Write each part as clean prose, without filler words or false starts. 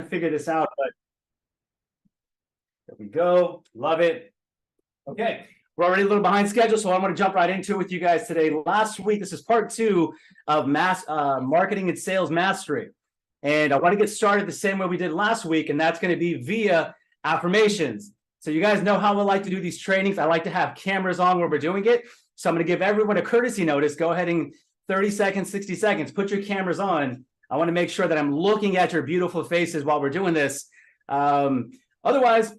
figure this out, but there we go. Love it. Okay, we're already a little behind schedule, so I'm going to jump right into it with you guys today. Last week, this is part 2 of marketing and sales mastery. And I want to get started the same way we did last week, and that's going to be via affirmations. So you guys know how I like to do these trainings. I like to have cameras on where we're doing it. So I'm going to give everyone a courtesy notice. Go ahead and 30 seconds, 60 seconds, put your cameras on. I want to make sure that I'm looking at your beautiful faces while we're doing this. Otherwise,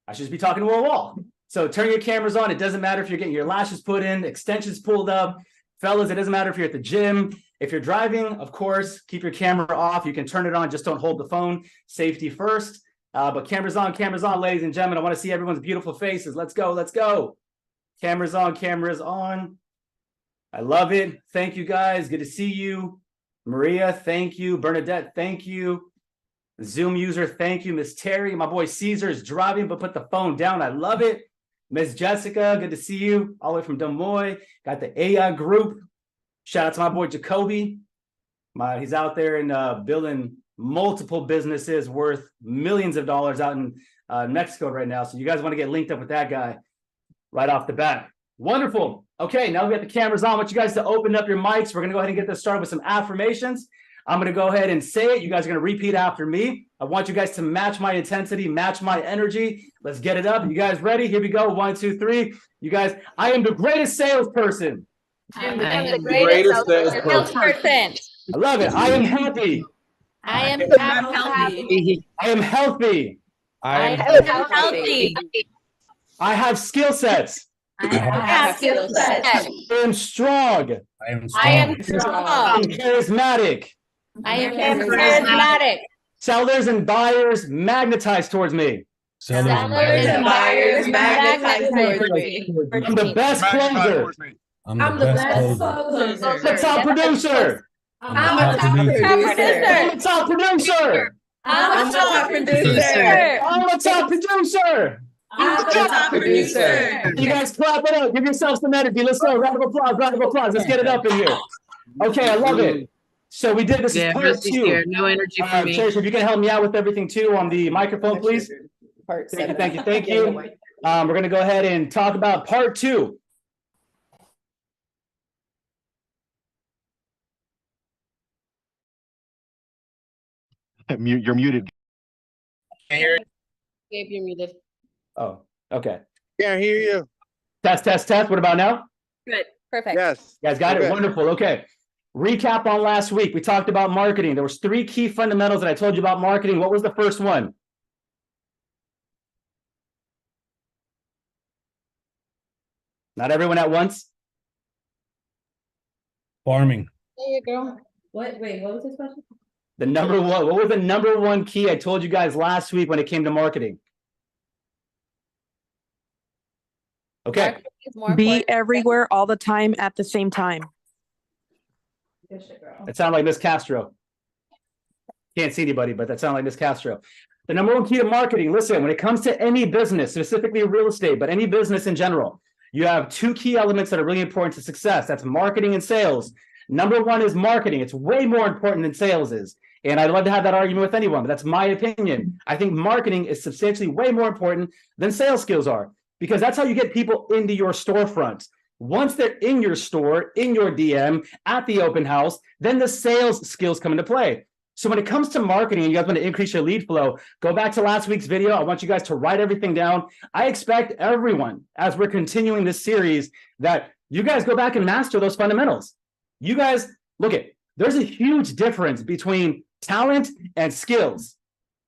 I should just be talking to a wall. So turn your cameras on. It doesn't matter if you're getting your lashes put in, extensions pulled up. Fellas, it doesn't matter if you're at the gym. If you're driving, of course, keep your camera off. You can turn it on. Just don't hold the phone. Safety first. But cameras on, ladies and gentlemen. I want to see everyone's beautiful faces. Let's go. Let's go. Cameras on, cameras on. I love it. Thank you, guys. Good to see you. Maria, thank you. Bernadette, thank you. Zoom user, thank you. Miss Terry, my boy Caesar is driving, but put the phone down. I love it. Miss Jessica, good to see you. All the way from Des Moines. Got the AI group. Shout out to my boy Jacoby. He's out there and building multiple businesses worth millions of dollars out in Mexico right now. So you guys want to get linked up with that guy right off the bat. Wonderful. Okay, now we got the cameras on. I want you guys to open up your mics. We're going to go ahead and get this started with some affirmations. I'm going to go ahead and say it. You guys are going to repeat after me. I want you guys to match my intensity, match my energy. Let's get it up. You guys ready? Here we go. 1, 2, 3. You guys, I am the greatest salesperson. I am the greatest salesperson. I love it. I am happy. I am healthy. I am healthy. I am healthy. I have skill sets. I have skill sets. I am strong. I am I am I strong. am charismatic. I am charismatic. Sellers and buyers magnetize towards me. Sellers and buyers magnetize towards me. I'm the best closer. I'm the best closer. I'm the top producer. I'm a top producer. I'm the top producer. I'm a top producer. I'm the top producer. I'm the top producer. You guys clap it up. Give yourselves some energy. Let's go. Round of applause. Round of applause. Let's get it up in here. Okay, I love it. So we did this. Yeah, part 2. no energy for me. Cherish, if you can help me out with everything too on the microphone, please. Thank you. We're going to go ahead and talk about part 2. You're muted. Gabe, you're muted. Oh, okay. Can't hear you. Test. What about now? Good. Perfect. Yes. You guys got it? Okay. Wonderful. Okay. Recap on last week. We talked about marketing. There was 3 key fundamentals that I told you about marketing. What was the first one? Not everyone at once. Farming. There you go. Wait, what was this question? The number one. What was the number 1 key I told you guys last week when it came to marketing? Okay. Be everywhere all the time at the same time. That sounded like Miss Castro. Can't see anybody, but that sounded like Miss Castro. The number 1 key to marketing, listen, when it comes to any business, specifically real estate, but any business in general, you have 2 key elements that are really important to success. That's marketing and sales. Number 1 is marketing. It's way more important than sales is. And I'd love to have that argument with anyone, but that's my opinion. I think marketing is substantially way more important than sales skills are, because that's how you get people into your storefront. Once they're in your store, in your DM, at the open house, then the sales skills come into play. So when it comes to marketing and you guys want to increase your lead flow, go back to last week's video. I want you guys to write everything down. I expect everyone, as we're continuing this series, that you guys go back and master those fundamentals. You guys, look at, there's a huge difference between talent and skills.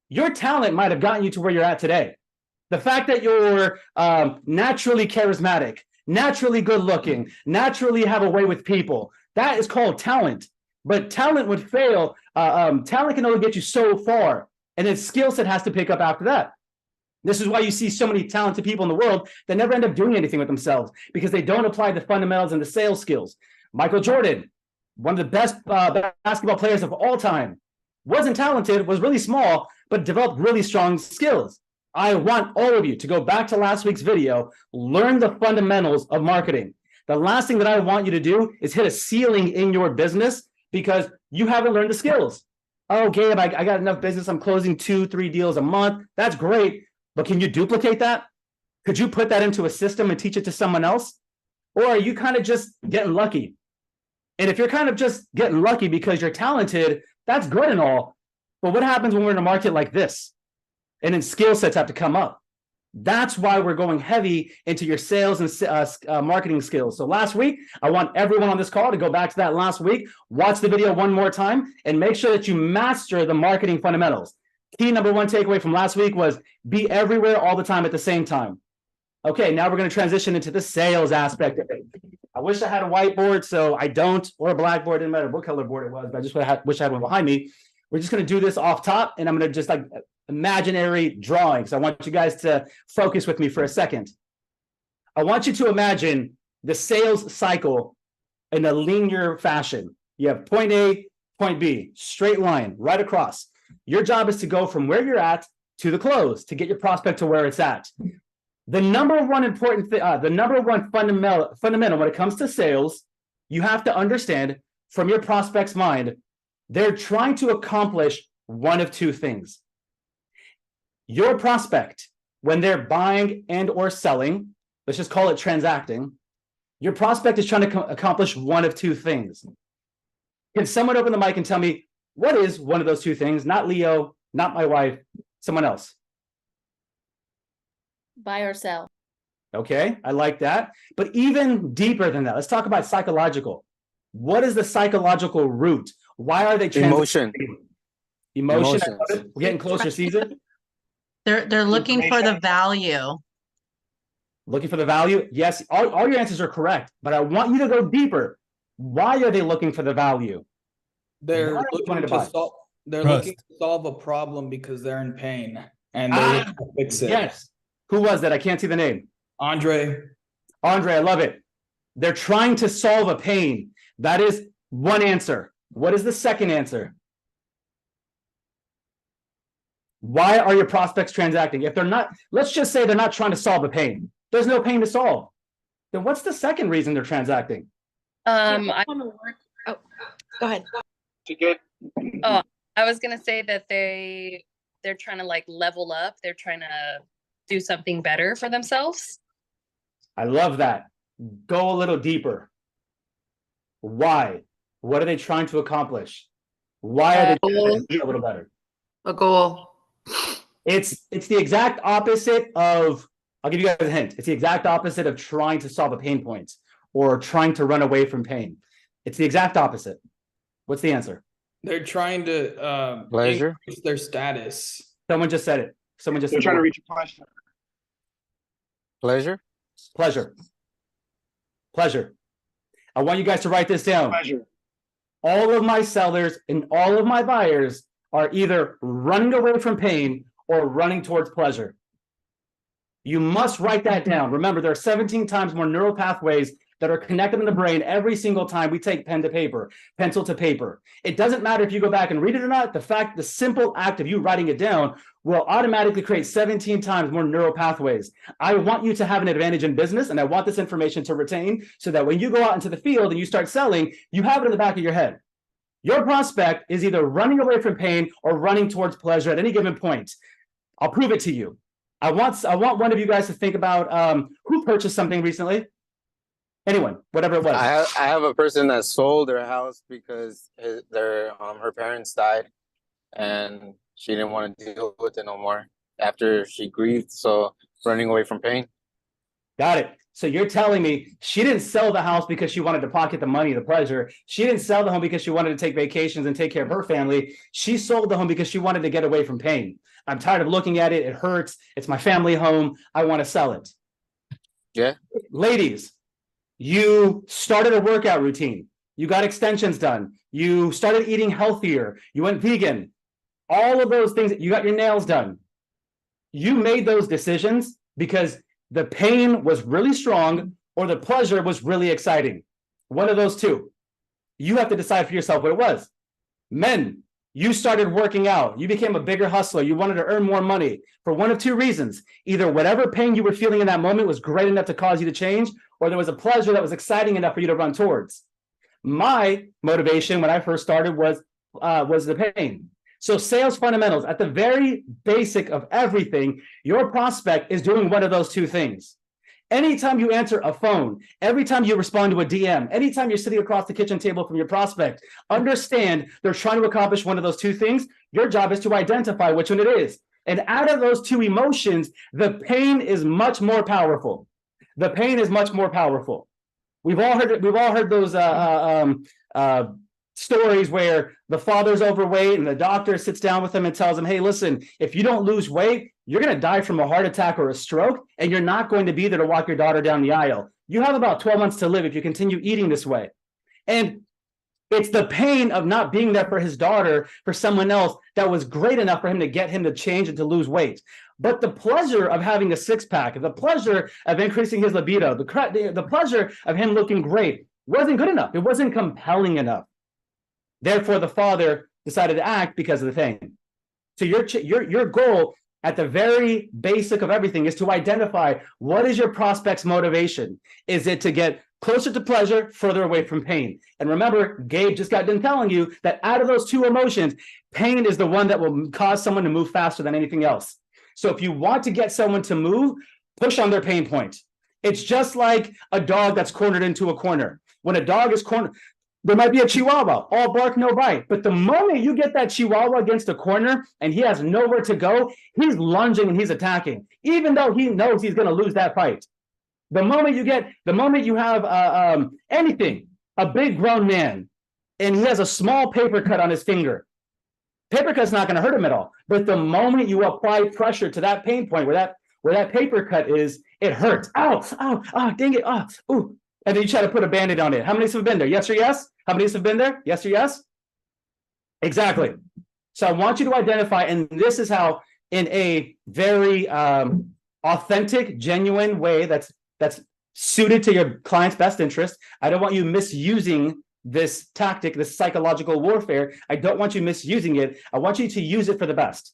Your talent might have gotten you to where you're at today. The fact that you're naturally charismatic, naturally good looking, naturally have a way with people, that is called talent. But talent would fail. Talent can only get you so far, and then skill set has to pick up after that. This is why you see so many talented people in the world that never end up doing anything with themselves, because they don't apply the fundamentals and the sales skills. Michael Jordan, one of the best basketball players of all time, wasn't talented, was really small, but developed really strong skills. I want all of you to go back to last week's video, learn the fundamentals of marketing. The last thing that I want you to do is hit a ceiling in your business because you haven't learned the skills. Oh, Gabe, I got enough business. I'm closing 2-3 deals a month. That's great. But can you duplicate that? Could you put that into a system and teach it to someone else? Or are you kind of just getting lucky? And if you're kind of just getting lucky because you're talented, that's good and all. But what happens when we're in a market like this? And then skill sets have to come up. That's why we're going heavy into your sales and marketing skills. So last week, I want everyone on this call to go back to that last week, watch the video one more time, and make sure that you master the marketing fundamentals. Key number one takeaway from last week was be everywhere all the time at the same time. Okay, now we're going to transition into the sales aspect of it. I wish I had a whiteboard, so I don't, or a blackboard, didn't matter what color board it was, but I just wish I had one behind me. We're just going to do this off top, and I'm going to just like imaginary drawings. I want you guys to focus with me for a second. I want you to imagine the sales cycle in a linear fashion. You have point A, point B, straight line, right across. Your job is to go from where you're at to the close to get your prospect to where it's at. The number one important thing, the number one fundamental when it comes to sales, you have to understand from your prospect's mind, they're trying to accomplish one of two things. Your prospect, when they're buying and or selling, let's just call it transacting, your prospect is trying to accomplish one of two things. Can someone open the mic and tell me what is one of those two things? Not Leo, not my wife, someone else. Buy or sell. Okay, I like that. But even deeper than that, let's talk about psychological. What is the psychological root? Why are they Emotion. Emotion. We're getting closer, Caesar. They're looking for the value. Looking for the value? Yes, all your answers are correct, but I want you to go deeper. Why are they looking for the value? They're Why are they wanting looking to buy? to solve. They're Trust. looking to solve a problem because they're in pain and they're looking to fix it. Yes. Who was that? I can't see the name. Andre, I love it. They're trying to solve a pain. That is one answer. What is the second answer? Why are your prospects transacting? If they're not, let's just say they're not trying to solve a pain. There's no pain to solve. Then what's the second reason they're transacting? I Go ahead. was gonna say that they're trying to like level up. They're trying to do something better for themselves. I love that. Go a little deeper. Why? What are they trying to accomplish? Why are they trying to do a little better? A goal. It's the exact opposite of, I'll give you guys a hint. It's the exact opposite of trying to solve a pain point or trying to run away from pain. It's the exact opposite. What's the answer? they're trying to Pleasure. increase their status. Someone just said it. Someone just They're said trying the to word. reach a pleasure. Pleasure. Pleasure. Pleasure. I want you guys to write this down. Pleasure. All of my sellers and all of my buyers are either running away from pain or running towards pleasure. You must write that down. Remember, there are 17 times more neural pathways that are connected in the brain every single time we take pen to paper, pencil to paper. It doesn't matter if you go back and read it or not. The simple act of you writing it down will automatically create 17 times more neural pathways. I want you to have an advantage in business, and I want this information to retain so that when you go out into the field and you start selling, you have it in the back of your head. Your prospect is either running away from pain or running towards pleasure at any given point. I'll prove it to you. I want one of you guys to think about who purchased something recently. Anyone, whatever it was. I have a person that sold their house because her parents died, and she didn't want to deal with it no more after she grieved. So running away from pain. Got it. So you're telling me she didn't sell the house because she wanted to pocket the money, the pleasure. She didn't sell the home because she wanted to take vacations and take care of her family. She sold the home because she wanted to get away from pain. I'm tired of looking at it. It hurts. It's my family home. I want to sell it. Yeah. Ladies, you started a workout routine. You got extensions done. You started eating healthier. You went vegan. All of those things, you got your nails done. You made those decisions because the pain was really strong or the pleasure was really exciting. One of those two. You have to decide for yourself what it was. Men, you started working out. You became a bigger hustler. You wanted to earn more money for one of two reasons. Either whatever pain you were feeling in that moment was great enough to cause you to change, or there was a pleasure that was exciting enough for you to run towards. My motivation when I first started was the pain. So sales fundamentals, at the very basic of everything, your prospect is doing one of those two things. Anytime you answer a phone, every time you respond to a DM, anytime you're sitting across the kitchen table from your prospect, understand they're trying to accomplish one of those two things. Your job is to identify which one it is. And out of those two emotions, the pain is much more powerful. The pain is much more powerful. We've all heard those stories where the father's overweight and the doctor sits down with him and tells him, hey, listen, if you don't lose weight, you're going to die from a heart attack or a stroke, and you're not going to be there to walk your daughter down the aisle. You have about 12 months to live if you continue eating this way. And it's the pain of not being there for his daughter, for someone else, that was great enough for him to get him to change and to lose weight. But the pleasure of having a six-pack, the pleasure of increasing his libido, the pleasure of him looking great wasn't good enough. It wasn't compelling enough. Therefore, the father decided to act because of the pain. So your goal at the very basic of everything is to identify what is your prospect's motivation. Is it to get closer to pleasure, further away from pain? And remember, Gabe just got done telling you that out of those two emotions, pain is the one that will cause someone to move faster than anything else. So if you want to get someone to move, push on their pain point. It's just like a dog that's cornered into a corner. When a dog is cornered, there might be a Chihuahua, all bark, no bite. But the moment you get that Chihuahua against a corner and he has nowhere to go, he's lunging and he's attacking, even though he knows he's going to lose that fight. The moment you have anything, a big grown man, and he has a small paper cut on his finger, paper cut's not going to hurt him at all. But the moment you apply pressure to that pain point where that paper cut is, it hurts. Ow, dang it. Ooh. And then you try to put a Band-Aid on it. How many have been there? Yes or yes? How many have been there? Yes or yes? Exactly. So I want you to identify, and this is how, in a very authentic, genuine way that's suited to your client's best interest. I don't want you misusing this tactic, this psychological warfare. I don't want you misusing it. I want you to use it for the best.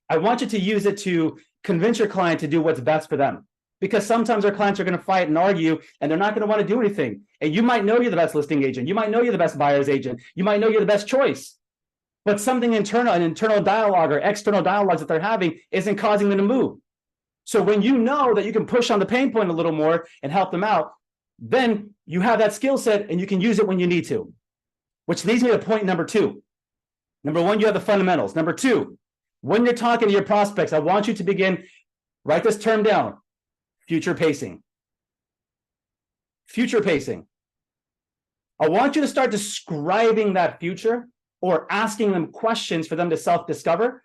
I want you to use it to convince your client to do what's best for them. Because sometimes our clients are going to fight and argue, and they're not going to want to do anything. And you might know you're the best listing agent. You might know you're the best buyer's agent. You might know you're the best choice. But something internal, an internal dialogue or external dialogues that they're having isn't causing them to move. So when you know that you can push on the pain point a little more and help them out, then you have that skill set and you can use it when you need to. Which leads me to point number two. Number one, you have the fundamentals. Number two, when you're talking to your prospects, I want you to begin, write this term down. Future pacing. Future pacing. I want you to start describing that future or asking them questions for them to self-discover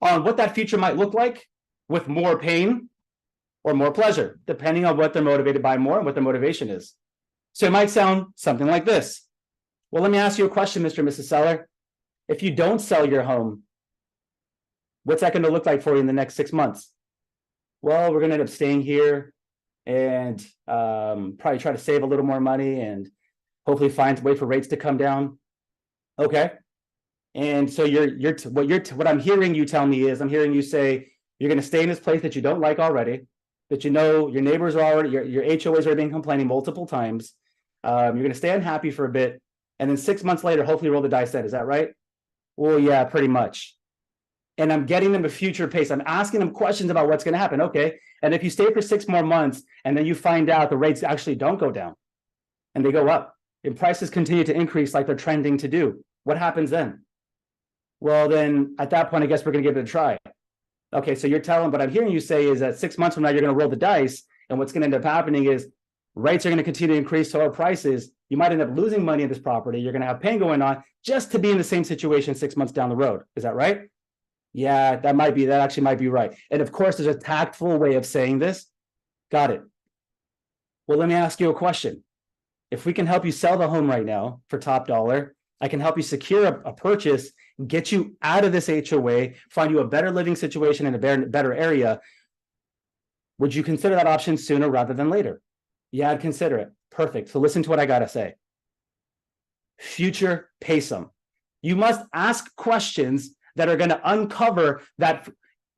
on what that future might look like with more pain or more pleasure, depending on what they're motivated by more and what their motivation is. So it might sound something like this. Well, let me ask you a question, Mr. and Mrs. Seller. If you don't sell your home, what's that going to look like for you in the next 6 months? Well, we're going to end up staying here and probably try to save a little more money and hopefully find a way for rates to come down. Okay. And so what I'm hearing you tell me is, I'm hearing you say you're going to stay in this place that you don't like already, that you know your neighbors are already, your HOAs are being complaining multiple times. You're going to stay unhappy for a bit, and then 6 months later, hopefully roll the dice then. Is that right? Well, yeah, pretty much. And I'm getting them a future pace. I'm asking them questions about what's going to happen. Okay. And if you stay for 6 more months and then you find out the rates actually don't go down and they go up and prices continue to increase like they're trending to do, what happens then? Well, then at that point, I guess we're going to give it a try. Okay. So you're telling, what I'm hearing you say is that 6 months from now, you're going to roll the dice. And what's going to end up happening is rates are going to continue to increase to our prices. You might end up losing money in this property. You're going to have pain going on just to be in the same situation 6 months down the road. Is that right? Yeah, that actually might be right. And of course, there's a tactful way of saying this. Got it. Well, let me ask you a question. If we can help you sell the home right now for top dollar, I can help you secure a purchase, get you out of this HOA, find you a better living situation in a better area. Would you consider that option sooner rather than later? Yeah, I'd consider it. Perfect. So listen to what I got to say. Future pace them. You must ask questions that are going to uncover that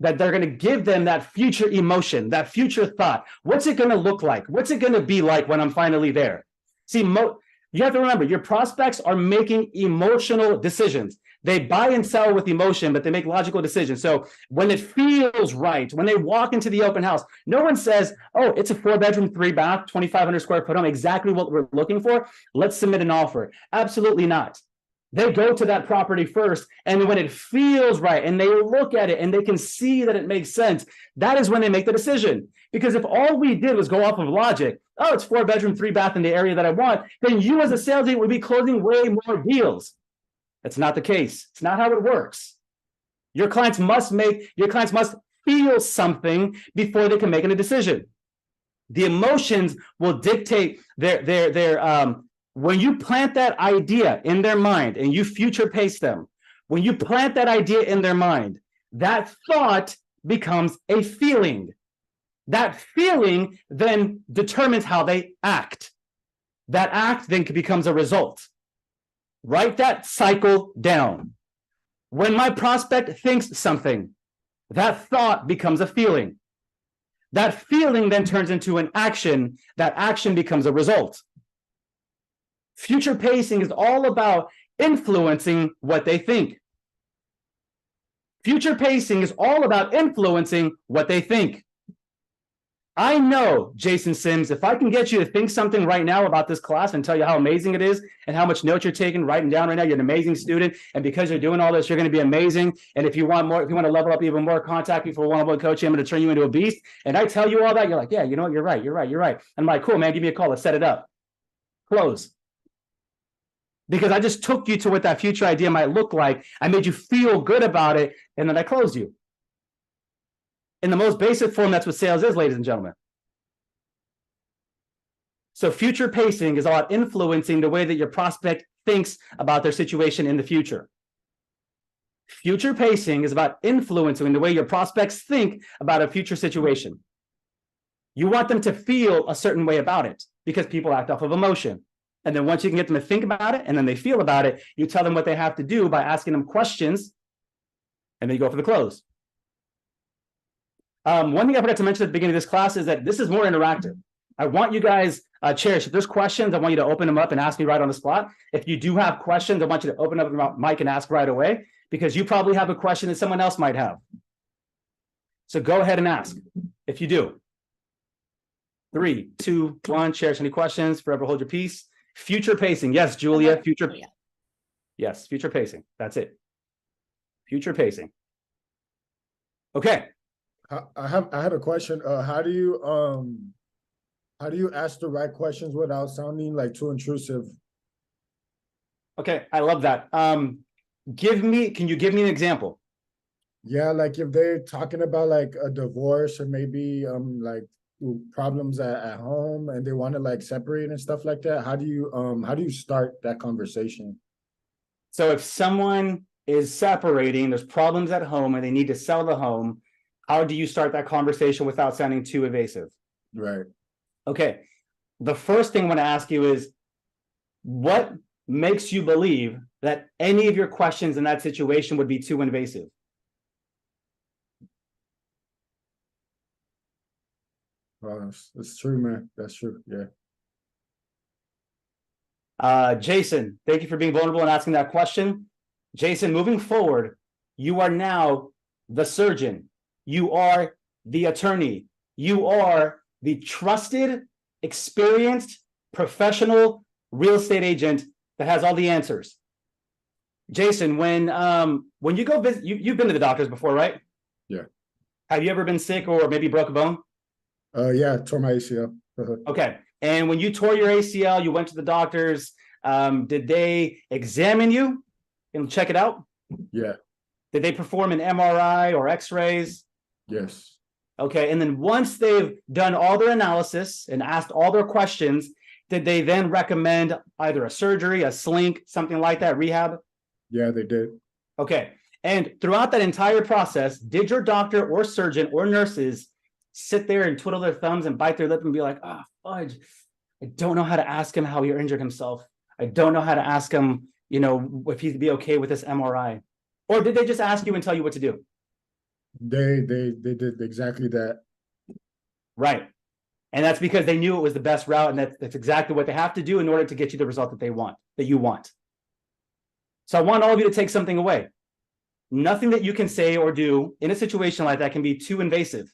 they're going to give them that future emotion, that future thought. What's it going to look like? What's it going to be like when I'm finally there? See, you have to remember, your prospects are making emotional decisions. They buy and sell with emotion, but they make logical decisions. So when it feels right, when they walk into the open house, no one says, oh, it's a 4-bedroom, 3-bath, 2,500 square foot home, exactly what we're looking for. Let's submit an offer. Absolutely not. They go to that property first, and when it feels right and they look at it and they can see that it makes sense, that is when they make the decision. Because if all we did was go off of logic, oh, it's 4-bedroom, 3-bath in the area that I want, then you as a sales agent would be closing way more deals. That's not the case. It's not how it works. Your clients must feel something before they can make a decision. The emotions will dictate their when you plant that idea in their mind and you future pace them, when you plant that idea in their mind, that thought becomes a feeling. That feeling then determines how they act. That act then becomes a result. Write that cycle down. When my prospect thinks something, that thought becomes a feeling. That feeling then turns into an action. That action becomes a result. Future pacing is all about influencing what they think. Future pacing is all about influencing what they think. I know, Jason Sims, if I can get you to think something right now about this class and tell you how amazing it is and how much notes you're taking, writing down right now, you're an amazing student. And because you're doing all this, you're going to be amazing. And if you want more, if you want to level up even more, contact me for one-on-one coaching. I'm going to turn you into a beast. And I tell you all that, you're like, yeah, you know what? You're right. And I'm like, cool, man, give me a call. Let's set it up. Close. Because I just took you to what that future idea might look like. I made you feel good about it, and then I closed you. In the most basic form, that's what sales is, ladies and gentlemen. So future pacing is about influencing the way that your prospect thinks about their situation in the future. Future pacing is about influencing the way your prospects think about a future situation. You want them to feel a certain way about it because people act off of emotion. And then once you can get them to think about it and then they feel about it, you tell them what they have to do by asking them questions, and then you go for the close. One thing I forgot to mention at the beginning of this class is that this is more interactive. I want you guys, cherish. If there's questions, I want you to open them up and ask me right on the spot. If you do have questions, I want you to open up your mic and ask right away, because you probably have a question that someone else might have. So go ahead and ask if you do. 3, 2, 1, cherish. Any questions? Forever hold your peace. Future pacing. Yes, Julia. Future. Yes, future pacing. That's it. Future pacing. Okay. I had a question. How do you ask the right questions without sounding like too intrusive? Okay, I love that. Can you give me an example? Yeah, like if they're talking about like a divorce or maybe like problems at home and they want to like separate and stuff like that, how do you start that conversation? So if someone is separating, there's problems at home and they need to sell the home, how do you start that conversation without sounding too evasive? Right. Okay. The first thing I want to ask you is, what makes you believe that any of your questions in that situation would be too invasive? Well, it's true, man. That's true. Yeah. Jason, thank you for being vulnerable and asking that question. Jason, moving forward, you are now the surgeon. You are the attorney. You are the trusted, experienced, professional real estate agent that has all the answers. Jason, when you go visit, you've been to the doctors before, right? Yeah. Have you ever been sick or maybe broke a bone? Yeah, tore my ACL. Okay. And when you tore your ACL, you went to the doctors. Did they examine you and check it out? Yeah. Did they perform an MRI or X-rays? Yes. Okay. And then once they've done all their analysis and asked all their questions, did they then recommend either a surgery, a sling, something like that, rehab? Yeah, they did. Okay. And throughout that entire process, did your doctor or surgeon or nurses sit there and twiddle their thumbs and bite their lip and be like, oh, fudge, I don't know how to ask him how he injured himself. I don't know how to ask him, if he'd be okay with this MRI. Or did they just ask you and tell you what to do? They did exactly that. Right. And that's because they knew it was the best route, and that's exactly what they have to do in order to get you the result that you want. So I want all of you to take something away. Nothing that you can say or do in a situation like that can be too invasive.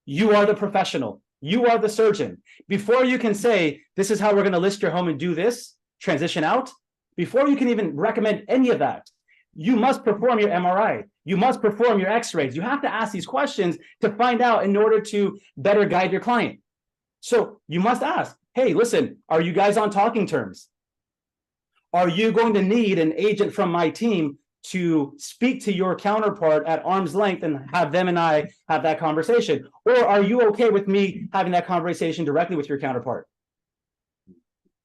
You are the professional. You are the surgeon. Before you can say, this is how we're going to list your home and do this, transition out, before you can even recommend any of that, you must perform your MRI. You must perform your x-rays. You have to ask these questions to find out in order to better guide your client. So you must ask, hey, listen, are you guys on talking terms? Are you going to need an agent from my team to speak to your counterpart at arm's length and have them and I have that conversation? Or are you okay with me having that conversation directly with your counterpart?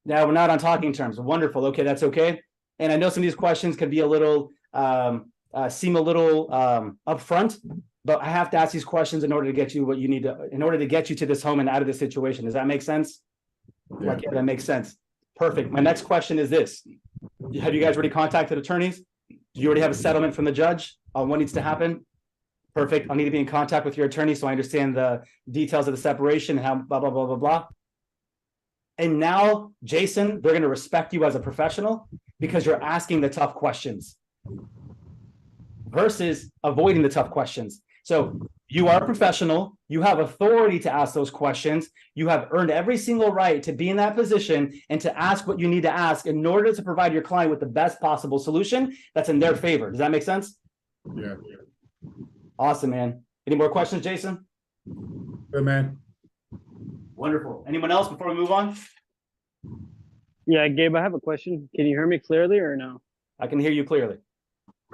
Now, we're not on talking terms. Wonderful. Okay, that's okay. And I know some of these questions could be a little, seem a little upfront, but I have to ask these questions in order to get you what you need to, in order to get you to this home and out of this situation. Does that make sense? Yeah. Okay, that makes sense. Perfect. My next question is this. Have you guys already contacted attorneys? Do you already have a settlement from the judge on what needs to happen? Perfect. I'll need to be in contact with your attorney so I understand the details of the separation and how blah, blah, blah, blah, blah. And now, Jason, they're going to respect you as a professional because you're asking the tough questions versus avoiding the tough questions. So you are a professional. You have authority to ask those questions. You have earned every single right to be in that position and to ask what you need to ask in order to provide your client with the best possible solution that's in their favor. Does that make sense? Yeah. Awesome, man. Any more questions, Jason? Good, man. Wonderful. Anyone else before we move on? Yeah, Gabe, I have a question. Can you hear me clearly or no? I can hear you clearly.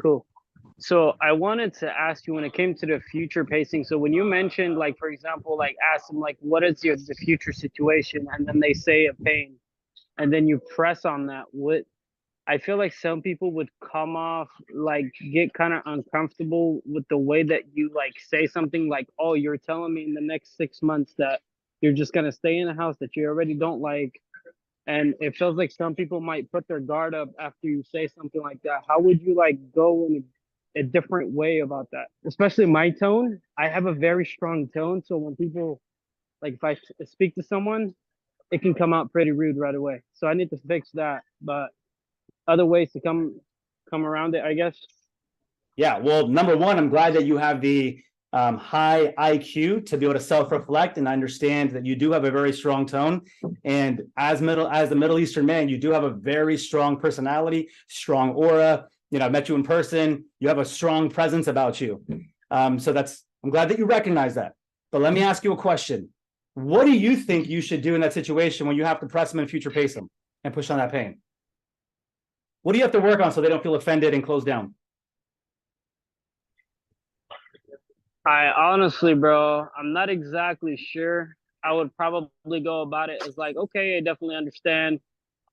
Cool. So I wanted to ask you when it came to the future pacing. So when you mentioned, like, for example, like ask them, like, what is the future situation? And then they say a pain. And then you press on that. What I feel like some people would come off, like, get kind of uncomfortable with the way that you, like, say something like, oh, you're telling me in the next 6 months that you're just going to stay in a house that you already don't like. And it feels like some people might put their guard up after you say something like that. How would you, like, go in a different way about that? Especially my tone. I have a very strong tone. So when people, like, if I speak to someone, it can come out pretty rude right away. So I need to fix that. But other ways to come around it, I guess. Yeah, well, number one, I'm glad that you have the high IQ to be able to self-reflect and understand that you do have a very strong tone. And as the Middle Eastern man, you do have a very strong personality, strong aura. You know, I met you in person. You have a strong presence about you. So I'm glad that you recognize that. But let me ask you a question. What do you think you should do in that situation when you have to press them and future pace them and push on that pain? What do you have to work on so they don't feel offended and close down? I honestly, bro, I'm not exactly sure. I would probably go about it as like, okay, I definitely understand.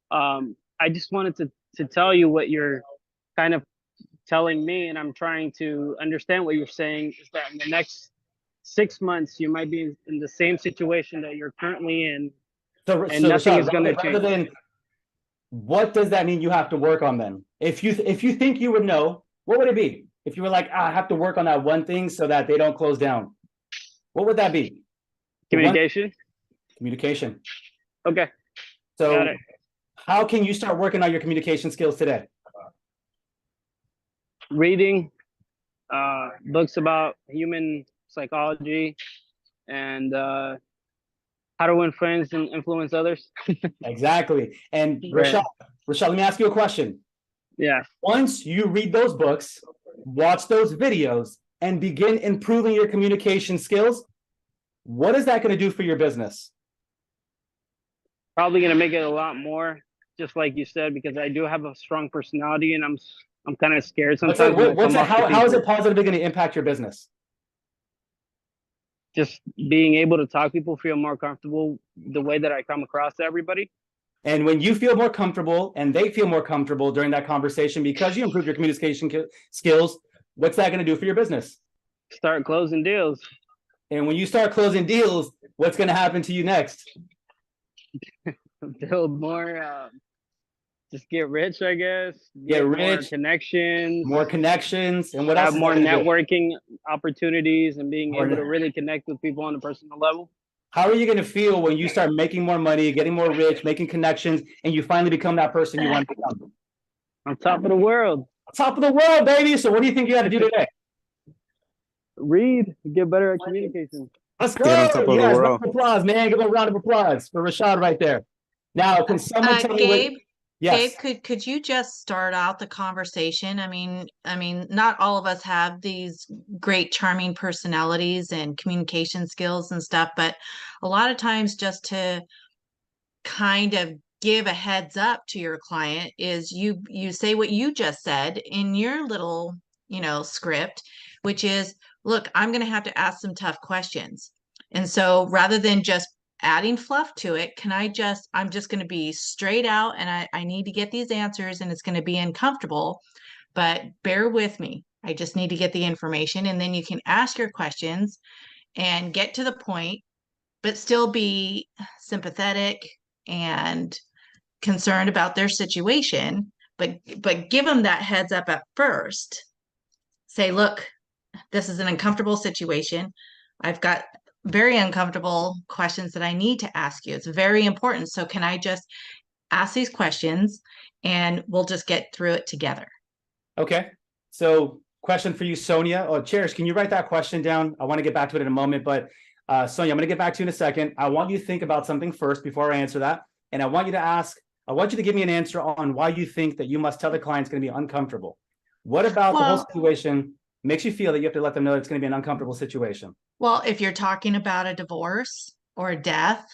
I just wanted to tell you what you're kind of telling me, and I'm trying to understand what you're saying, is that in the next 6 months, you might be in the same situation that you're currently in, and nothing is going to change. What does that mean you have to work on then? If you think you would know, what would it be? If you were like, I have to work on that one thing so that they don't close down, what would that be? Communication. Communication. Okay. So how can you start working on your communication skills today? Reading books about human psychology and how to win friends and influence others. Exactly. And Rashad, let me ask you a question. Yeah. Once you read those books, watch those videos, and begin improving your communication skills, what is that going to do for your business? Probably going to make it a lot more, just like you said, because I do have a strong personality, and I'm kind of scared sometimes. How is it positively going to impact your business? Just being able to talk to people, feel more comfortable the way that I come across to everybody. And when you feel more comfortable and they feel more comfortable during that conversation because you improve your communication skills, what's that going to do for your business? Start closing deals. And when you start closing deals, what's going to happen to you next? Build more, just get rich, I guess. Get rich. More connections. And what else? Have more networking opportunities and being able to really connect with people on a personal level. How are you going to feel when you start making more money, getting more rich, making connections, and you finally become that person you want to become? On top of the world. Top of the world, baby. So what do you think you got to do today? Read, get better at communication. Let's go. Get on top of the Yes, round world. of applause, man. Give a round of applause for Rashad right there. Now, can someone tell me what? Gabe, Yes. could you just start out the conversation? I mean, not all of us have these great, charming personalities and communication skills and stuff, but a lot of times just to kind of give a heads up to your client is you say what you just said in your little, script, which is, look, I'm going to have to ask some tough questions. And so rather than just adding fluff to it, I'm just going to be straight out and I need to get these answers and it's going to be uncomfortable, but bear with me. I just need to get the information. And then you can ask your questions and get to the point, but still be sympathetic and concerned about their situation, but give them that heads up at first. Say, look, this is an uncomfortable situation. I've got very uncomfortable questions that I need to ask you. It's very important. So can I just ask these questions and we'll just get through it together? Okay. So question for you, Sonia. Oh, Cherish, can you write that question down? I want to get back to it in a moment, but Sonia, I'm going to get back to you in a second. I want you to think about something first before I answer that. And I want you to give me an answer on why you think that you must tell the client it's going to be uncomfortable. What about the whole situation makes you feel that you have to let them know it's going to be an uncomfortable situation? Well, if you're talking about a divorce or a death,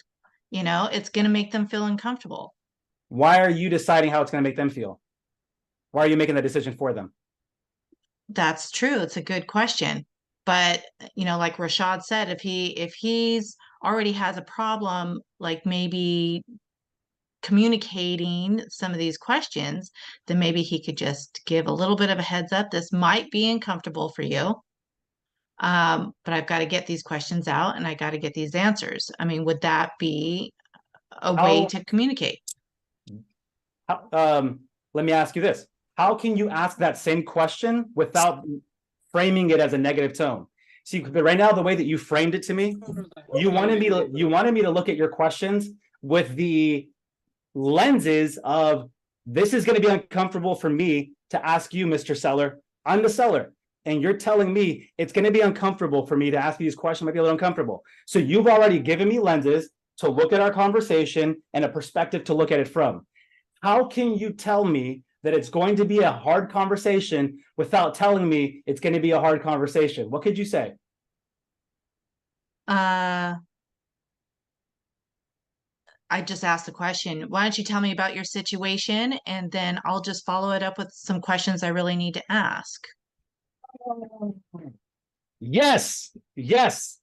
it's going to make them feel uncomfortable. Why are you deciding how it's going to make them feel? Why are you making that decision for them? That's true. It's a good question. But, like Rashad said, if he's already has a problem, like maybe communicating some of these questions, then maybe he could just give a little bit of a heads up. This might be uncomfortable for you. But I've got to get these questions out and I got to get these answers. I mean, would that be a way to communicate? Let me ask you this. How can you ask that same question without framing it as a negative tone? See, right now, the way that you framed it to me, you wanted me to look at your questions with the lenses of, this is going to be uncomfortable for me to ask you, Mr. Seller. I'm the seller. And you're telling me it's going to be uncomfortable for me to ask you these questions, might be a little uncomfortable. So you've already given me lenses to look at our conversation and a perspective to look at it from. How can you tell me that it's going to be a hard conversation without telling me it's going to be a hard conversation? What could you say? I just asked the question, why don't you tell me about your situation? And then I'll just follow it up with some questions I really need to ask. Yes.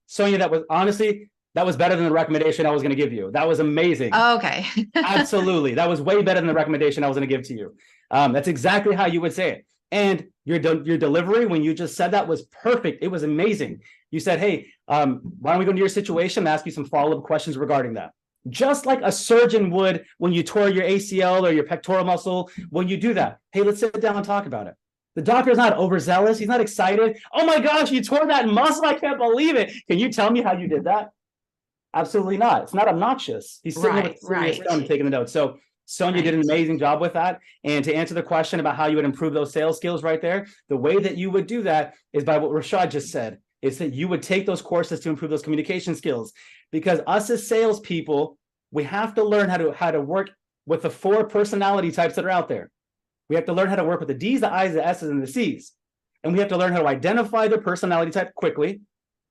Sonia, that was better than the recommendation I was going to give you. That was amazing. Okay. Absolutely. That was way better than the recommendation I was going to give to you. That's exactly how you would say it. And your delivery, when you just said that, was perfect. It was amazing. You said, hey, why don't we go into your situation and ask you some follow-up questions regarding that? Just like a surgeon would when you tore your ACL or your pectoral muscle, when you do that. Hey, let's sit down and talk about it. The doctor is not overzealous. He's not excited. Oh my gosh, you tore that muscle. I can't believe it. Can you tell me how you did that? Absolutely not. It's not obnoxious. He's sitting there with stone and taking the notes. So Sonia did an amazing job with that. And to answer the question about how you would improve those sales skills right there, the way that you would do that is by what Rashad just said, is that you would take those courses to improve those communication skills. Because us as salespeople, we have to learn how to work with the 4 personality types that are out there. We have to learn how to work with the D's, the I's, the S's, and the C's. And we have to learn how to identify their personality type quickly.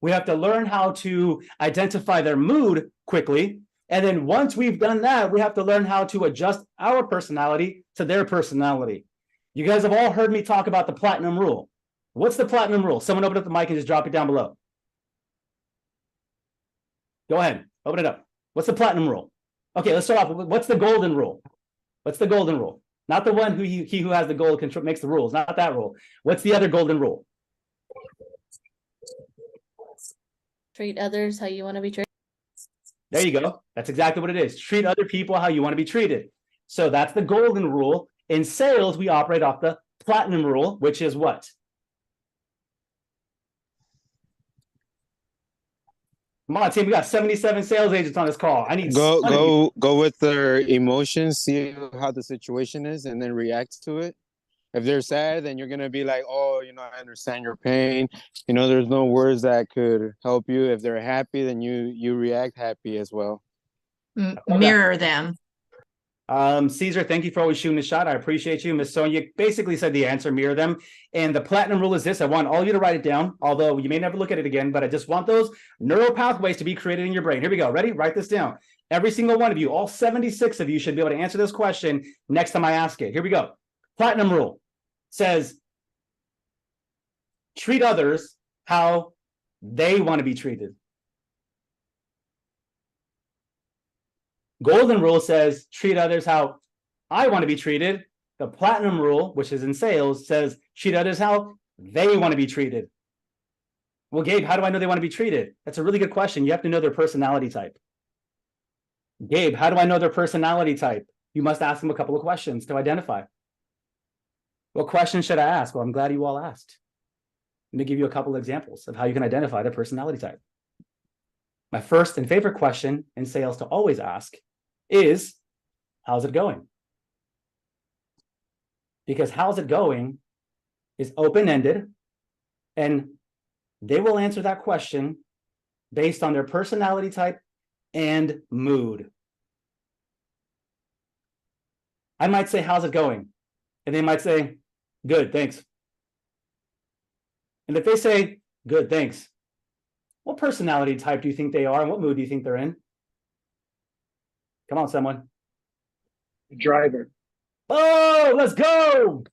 We have to learn how to identify their mood quickly. And then once we've done that, we have to learn how to adjust our personality to their personality. You guys have all heard me talk about the platinum rule. What's the platinum rule? Someone open up the mic and just drop it down below. Go ahead, open it up. What's the platinum rule? Okay, let's start off with what's the golden rule? What's the golden rule? Not the one he who has the gold control makes the rules, not that rule. What's the other golden rule? Treat others how you want to be treated. There you go. That's exactly what it is. Treat other people how you want to be treated. So that's the golden rule. In sales, we operate off the platinum rule, which is what? Come on, team. We got 77 sales agents on this call. I need go with their emotions, see how the situation is, and then react to it. If they're sad, then you're gonna be like, oh, I understand your pain. There's no words that could help you. If they're happy, then you react happy as well. Mirror them. Caesar, thank you for always shooting the shot. I appreciate you. Miss Sonia basically said the answer, mirror them. And the platinum rule is this. I want all of you to write it down, although you may never look at it again, but I just want those neural pathways to be created in your brain. Here we go. Ready? Write this down. Every single one of you, all 76 of you, should be able to answer this question next time I ask it. Here we go. Platinum rule says, treat others how they want to be treated. Golden rule says, treat others how I want to be treated. The platinum rule, which is in sales, says, treat others how they want to be treated. Well, Gabe, how do I know they want to be treated? That's a really good question. You have to know their personality type. Gabe, how do I know their personality type? You must ask them a couple of questions to identify. What questions should I ask? Well, I'm glad you all asked. Let me give you a couple of examples of how you can identify their personality type. My first and favorite question in sales to always ask is, how's it going? Because how's it going is open-ended, and they will answer that question based on their personality type and mood. I might say, how's it going? And they might say, good, thanks. And if they say, good, thanks, what personality type do you think they are, and what mood do you think they're in? Come on, someone. Driver. Oh, let's go.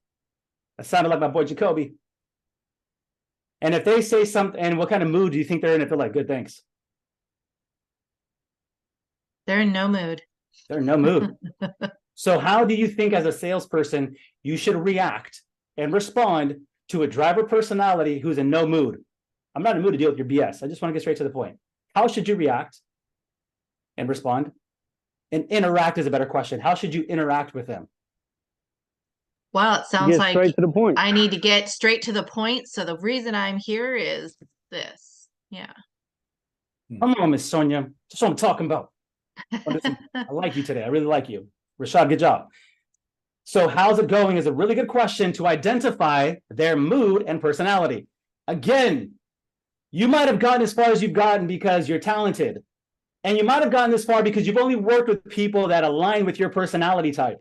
That sounded like my boy Jacoby. And if they say something, and what kind of mood do you think they're in if they're like, good, thanks? They're in no mood. They're in no mood. So how do you think as a salesperson, you should react and respond to a driver personality who's in no mood? I'm not in the mood to deal with your BS. I just want to get straight to the point. How should you react and respond? And interact is a better question. How should you interact with them? Well, it sounds like straight to the point. I need to get straight to the point. So the reason I'm here is this. Yeah. Come on, Miss Sonia. That's what I'm talking about. Listen, I like you today. I really like you. Rashad, good job. So how's it going is a really good question to identify their mood and personality. Again, you might have gotten as far as you've gotten because you're talented. And you might have gotten this far because you've only worked with people that align with your personality type.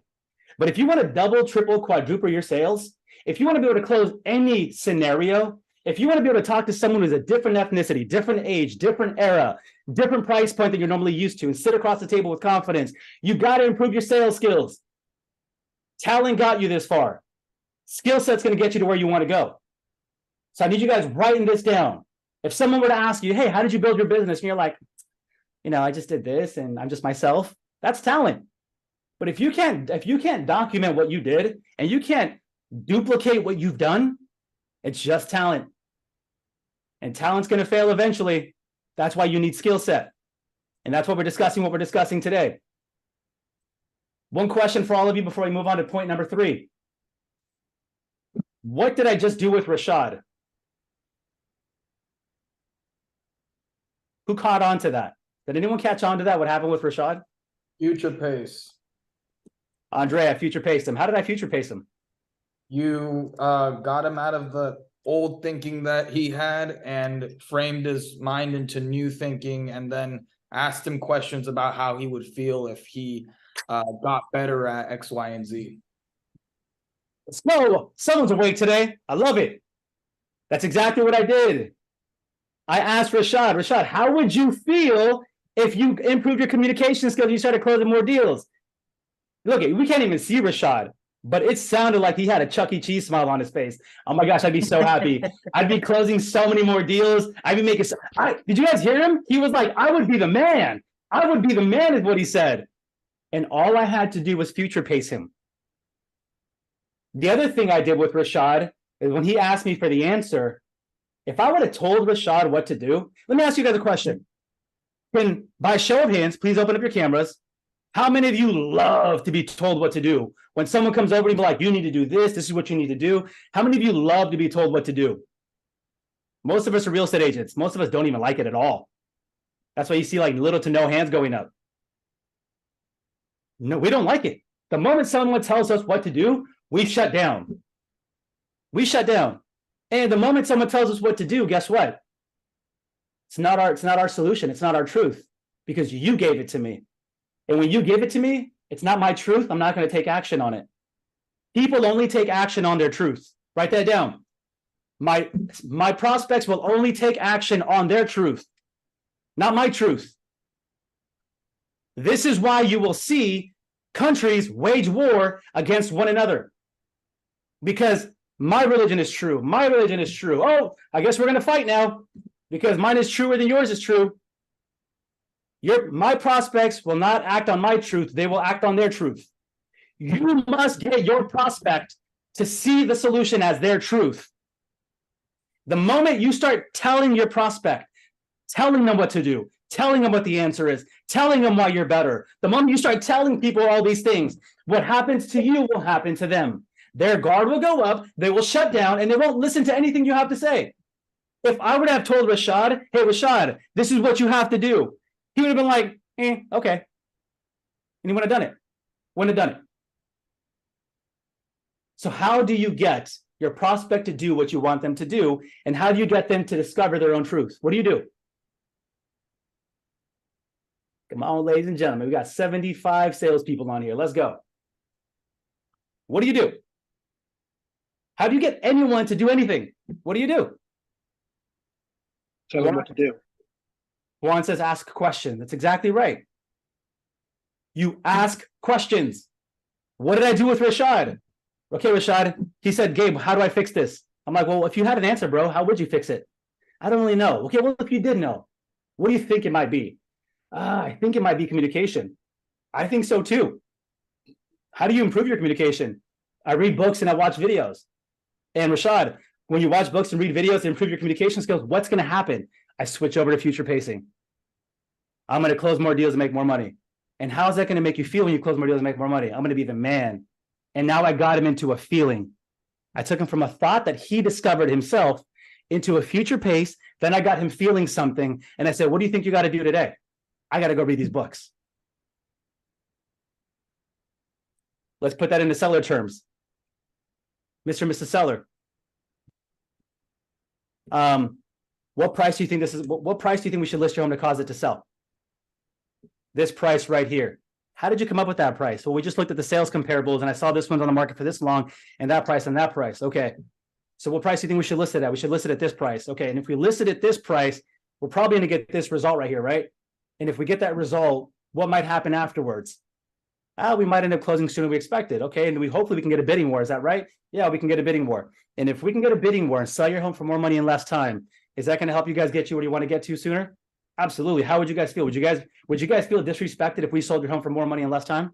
But if you want to double, triple, quadruple your sales, if you want to be able to close any scenario, if you want to be able to talk to someone who's a different ethnicity, different age, different era, different price point than you're normally used to, and sit across the table with confidence, you got to improve your sales skills. Talent got you this far. Skill set's going to get you to where you want to go. So I need you guys writing this down. If someone were to ask you, hey, how did you build your business? And you're like, I just did this and I'm just myself. That's talent. But if you can't document what you did and you can't duplicate what you've done, it's just talent. And talent's going to fail eventually. That's why you need skill set. And that's what we're discussing today. One question for all of you before we move on to point number 3. What did I just do with Rashad? Who caught on to that? Did anyone catch on to that? What happened with Rashad? Future pace. Andrea, future paced him. How did I future pace him? You got him out of the old thinking that he had and framed his mind into new thinking, and then asked him questions about how he would feel if he got better at X, Y, and Z. Let's go. Someone's awake today. I love it. That's exactly what I did. I asked Rashad, how would you feel if you improved your communication skills and you started closing more deals? Look, we can't even see Rashad, but it sounded like he had a Chuck E. Cheese smile on his face. Oh my gosh, I'd be so happy. I'd be closing so many more deals. I'd be making did you guys hear him? He was like, I would be the man. I would be the man is what he said. And all I had to do was future pace him. The other thing I did with Rashad is when he asked me for the answer, if I would have told Rashad what to do, let me ask you guys a question. By show of hands, please open up your cameras. How many of you love to be told what to do? When someone comes over and be like, you need to do this, this is what you need to do. How many of you love to be told what to do? Most of us are real estate agents. Most of us don't even like it at all. That's why you see like little to no hands going up. No, we don't like it. The moment someone tells us what to do, we shut down. We shut down. And the moment someone tells us what to do, guess what? It's not our solution. It's not our truth, because you gave it to me. And when you give it to me, it's not my truth. I'm not going to take action on it. People only take action on their truth. Write that down. My prospects will only take action on their truth, not my truth. This is why you will see countries wage war against one another. Because my religion is true. My religion is true. Oh, I guess we're going to fight now because mine is truer than yours is true. My prospects will not act on my truth. They will act on their truth. You must get your prospect to see the solution as their truth. The moment you start telling your prospect, telling them what to do, telling them what the answer is, telling them why you're better, the moment you start telling people all these things, what happens to you will happen to them. Their guard will go up, they will shut down, and they won't listen to anything you have to say. If I would have told Rashad, hey, Rashad, this is what you have to do, he would have been like, okay. And he wouldn't have done it. Wouldn't have done it. So how do you get your prospect to do what you want them to do? And how do you get them to discover their own truth? What do you do? Come on, ladies and gentlemen, we got 75 salespeople on here. Let's go. What do you do? How do you get anyone to do anything? What do you do? Tell them what to do. Juan says, ask questions. That's exactly right. You ask questions. What did I do with Rashad? Okay, Rashad, he said, Gabe, how do I fix this? I'm like, well, if you had an answer, bro, how would you fix it? I don't really know. Okay, well, if you did know, what do you think it might be? I think it might be communication. I think so too. How do you improve your communication? I read books and I watch videos. And Rashad, when you watch books and read videos to improve your communication skills, what's going to happen? I switch over to future pacing. I'm going to close more deals and make more money. And how's that going to make you feel when you close more deals and make more money? I'm going to be the man. And now I got him into a feeling. I took him from a thought that he discovered himself into a future pace. Then I got him feeling something. And I said, what do you think you got to do today? I got to go read these books. Let's put that into seller terms. Mr. and Mrs. Seller. What price do you think this is? What price do you think we should list your home to cause it to sell? This price right here. How did you come up with that price? Well, we just looked at the sales comparables and I saw this one's on the market for this long and that price and that price. Okay. So what price do you think we should list it at? We should list it at this price. Okay. And if we list it at this price, we're probably going to get this result right here, right? And if we get that result, what might happen afterwards? We might end up closing sooner than we expected. Okay. And hopefully we can get a bidding war. Is that right? Yeah, we can get a bidding war. And if we can get a bidding war and sell your home for more money in less time, is that going to help you guys get you where you want to get to sooner? Absolutely. How would you guys feel? Would you guys feel disrespected if we sold your home for more money in less time?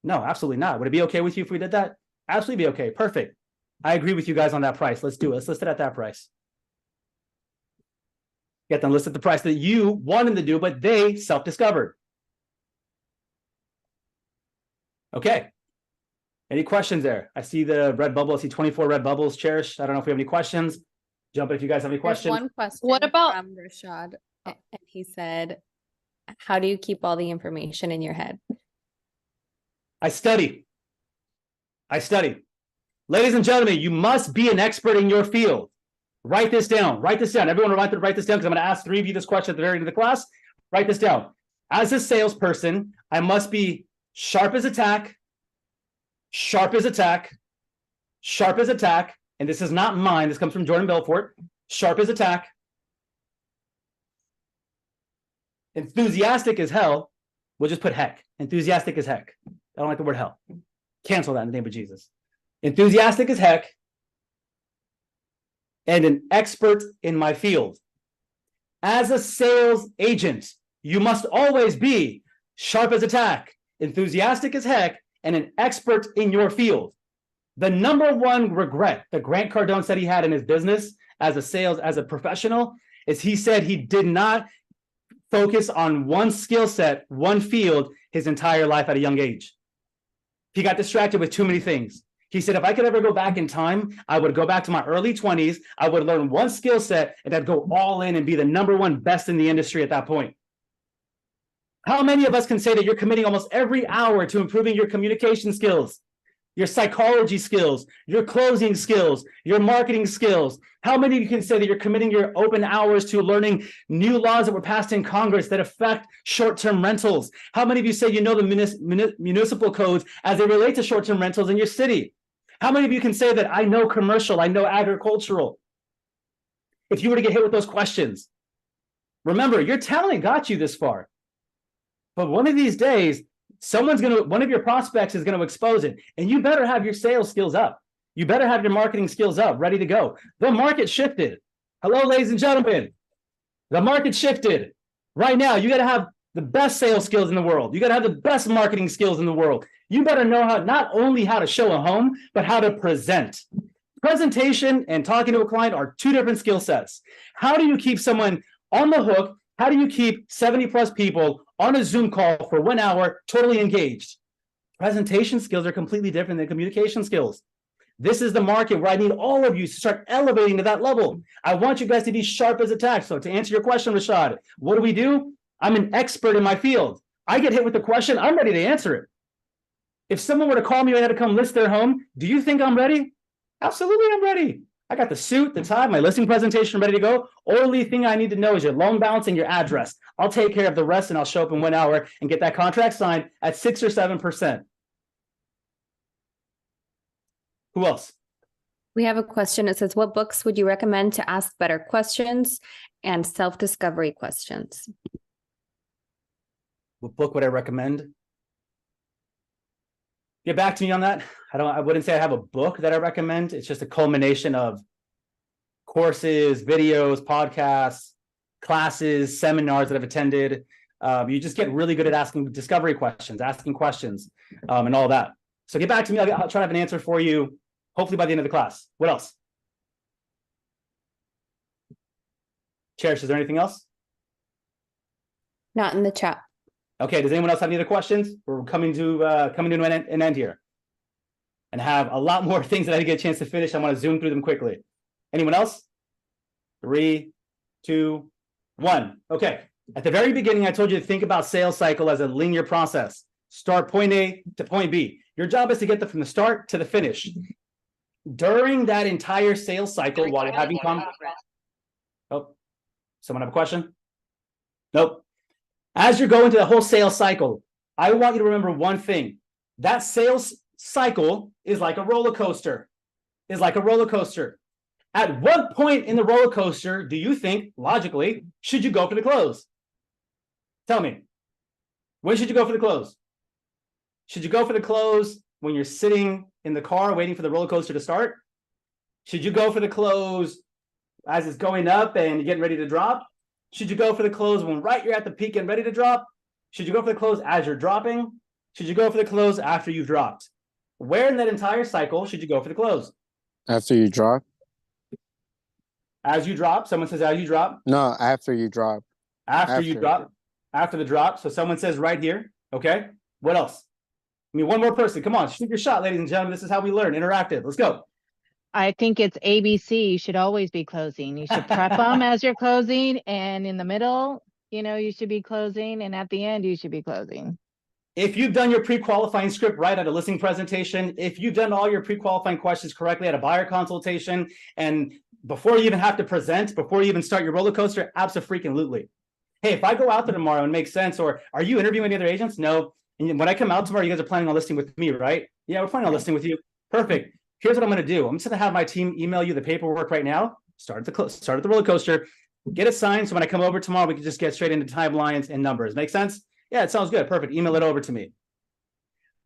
No, absolutely not. Would it be okay with you if we did that? Absolutely be okay. Perfect. I agree with you guys on that price. Let's do it. Let's list it at that price. Get them listed at the price that you want them to do, but they self-discovered. Okay. Any questions there? I see the red bubble. I see 24 red bubbles. Cherish. I don't know if we have any questions. Jump in if you guys have any questions. One question. What about from Rashad? And he said, how do you keep all the information in your head? I study. Ladies and gentlemen, you must be an expert in your field. Write this down. Write this down. Everyone write this down because I'm going to ask 3 of you this question at the very end of the class. Write this down. As a salesperson, I must be sharp as a tack, and this is not mine. This comes from Jordan Belfort. Sharp as a tack. Enthusiastic as hell. We'll just put heck. Enthusiastic as heck. I don't like the word hell. Cancel that in the name of Jesus. Enthusiastic as heck. And an expert in my field. As a sales agent, you must always be sharp as a tack, enthusiastic as heck, and an expert in your field. The number one regret that Grant Cardone said he had in his business as a professional, is he said he did not focus on one skill set, one field his entire life at a young age. He got distracted with too many things. He said, if I could ever go back in time, I would go back to my early 20s. I would learn one skill set and I'd go all in and be the number one best in the industry at that point. How many of us can say that you're committing almost every hour to improving your communication skills? your psychology skills, your closing skills, your marketing skills. How many of you can say that you're committing your open hours to learning new laws that were passed in Congress that affect short-term rentals? How many of you say you know the municipal codes as they relate to short-term rentals in your city? How many of you can say that I know commercial, I know agricultural? If you were to get hit with those questions, remember, your talent got you this far. But one of these days, one of your prospects is going to expose it. And you better have your sales skills up. You better have your marketing skills up, ready to go. The market shifted. Hello, ladies and gentlemen. The market shifted. Right now, you got to have the best sales skills in the world. You got to have the best marketing skills in the world. You better know how, not only how to show a home, but how to present. Presentation and talking to a client are two different skill sets. How do you keep someone on the hook? How do you keep 70 plus people on a Zoom call for 1 hour totally engaged? Presentation skills are completely different than communication skills. This is the market where I need all of you to start elevating to that level. I want you guys to be sharp as a tack. So to answer your question, Rashad, what do? I'm an expert in my field. I get hit with a question, I'm ready to answer it. If someone were to call me and I had to come list their home, do you think I'm ready? Absolutely, I'm ready. I got the suit, the tie, my listing presentation ready to go. Only thing I need to know is your loan balance and your address. I'll take care of the rest and I'll show up in 1 hour and get that contract signed at 6 or 7%. Who else? We have a question. It says, what books would you recommend to ask better questions and self-discovery questions? What book would I recommend? Get back to me on that. I wouldn't say I have a book that I recommend. It's just a culmination of courses, videos, podcasts, classes, seminars that I've attended. You just get really good at asking discovery questions, and all that. So get back to me. I'll try to have an answer for you, hopefully by the end of the class. What else? Cherish, is there anything else? Not in the chat. Okay, does anyone else have any other questions? We're coming to an end here. And have a lot more things that I didn't get a chance to finish. I want to zoom through them quickly. Anyone else? 3, 2, 1. Okay. At the very beginning, I told you to think about sales cycle as a linear process. Start point A to point B. Your job is to get them from the start to the finish. During that entire sales cycle, while you're having oh, someone have a question? Nope. As you're going through the whole sales cycle, I want you to remember one thing. That sales cycle is like a roller coaster. At what point in the roller coaster do you think, logically, should you go for the close? Tell me. When should you go for the close? Should you go for the close when you're sitting in the car waiting for the roller coaster to start? Should you go for the close as it's going up and you're getting ready to drop? Should you go for the close when you're at the peak and ready to drop? Should you go for the close as you're dropping? Should you go for the close after you've dropped? Where in that entire cycle should you go for the close? After you drop? As you drop. Someone says as you drop. No, after you drop. After you drop. After the drop. So someone says right here. Okay. What else? I mean, one more person. Come on, shoot your shot, ladies and gentlemen. This is how we learn. Interactive. Let's go. I think it's ABC. You should always be closing. You should prep them as you're closing, and in the middle, you should be closing, and at the end, you should be closing. If you've done your pre-qualifying script right at a listing presentation, if you've done all your pre-qualifying questions correctly at a buyer consultation, and before you even have to present, before you even start your roller coaster, abso-freaking-lutely. Hey, if I go out there tomorrow and make sense, or are you interviewing any other agents? No. And when I come out tomorrow, you guys are planning on listing with me, right? Yeah, we're planning on listing with you. Perfect. Here's what I'm going to do. I'm just going to have my team email you the paperwork right now. Start at the roller coaster. Get it signed. So when I come over tomorrow, we can just get straight into timelines and numbers. Make sense? Yeah, it sounds good. Perfect. Email it over to me.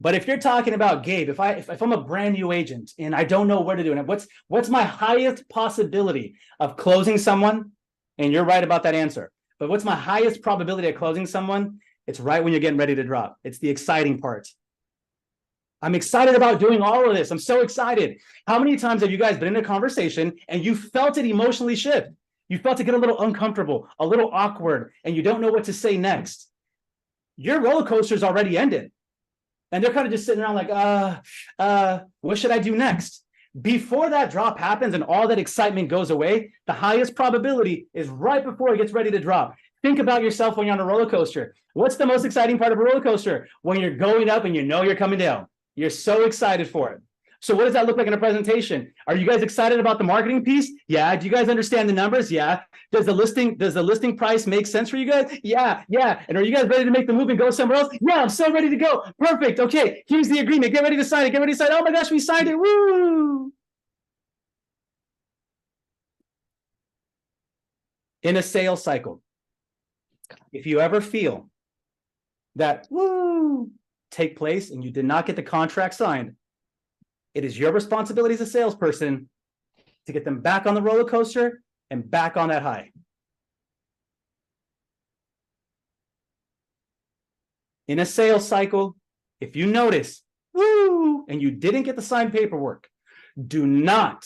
But if you're talking about Gabe, if I'm a brand new agent and I don't know where to do it, what's my highest possibility of closing someone? And you're right about that answer. But what's my highest probability of closing someone? It's right when you're getting ready to drop. It's the exciting part. I'm excited about doing all of this. I'm so excited. How many times have you guys been in a conversation and you felt it emotionally shift? You felt it get a little uncomfortable, a little awkward, and you don't know what to say next. Your roller coaster's already ended. And they're kind of just sitting around like, what should I do next? Before that drop happens and all that excitement goes away, the highest probability is right before it gets ready to drop. Think about yourself when you're on a roller coaster. What's the most exciting part of a roller coaster? When you're going up and you know you're coming down. You're so excited for it. So what does that look like in a presentation? Are you guys excited about the marketing piece? Yeah. Do you guys understand the numbers? Yeah. Does the listing price make sense for you guys? Yeah. Yeah. And are you guys ready to make the move and go somewhere else? Yeah, I'm so ready to go. Perfect. Okay. Here's the agreement. Get ready to sign it. Get ready to sign it. Oh my gosh, we signed it. Woo! In a sales cycle, if you ever feel that woo take place and you did not get the contract signed, it is your responsibility as a salesperson to get them back on the roller coaster and back on that high. In a sales cycle, if you notice, woo, and you didn't get the signed paperwork, do not